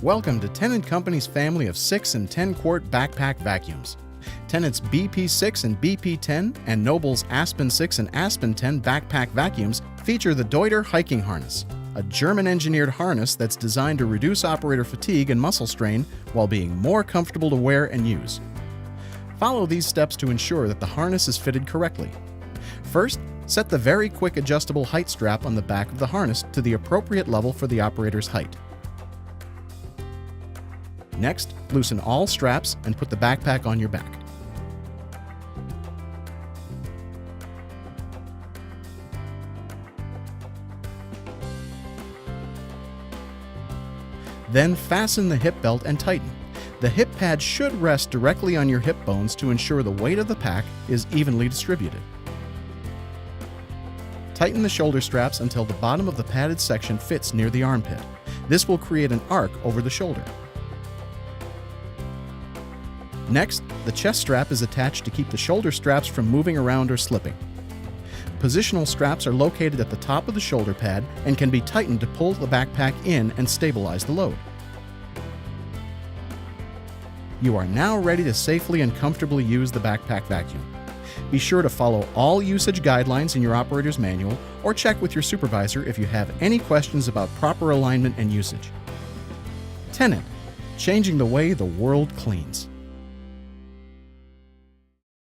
Welcome to Tennant Company's family of 6 and 10-quart backpack vacuums. Tennant's BP-6 and BP-10 and Noble's Aspen 6 and Aspen 10 backpack vacuums feature the Deuter hiking harness, a German-engineered harness that's designed to reduce operator fatigue and muscle strain while being more comfortable to wear and use. Follow these steps to ensure that the harness is fitted correctly. First, set the very quick adjustable height strap on the back of the harness to the appropriate level for the operator's height. Next, loosen all straps and put the backpack on your back. Then fasten the hip belt and tighten. The hip pad should rest directly on your hip bones to ensure the weight of the pack is evenly distributed. Tighten the shoulder straps until the bottom of the padded section fits near the armpit. This will create an arc over the shoulder. Next, the chest strap is attached to keep the shoulder straps from moving around or slipping. Positional straps are located at the top of the shoulder pad and can be tightened to pull the backpack in and stabilize the load. You are now ready to safely and comfortably use the backpack vacuum. Be sure to follow all usage guidelines in your operator's manual or check with your supervisor if you have any questions about proper alignment and usage. Tennant, changing the way the world cleans.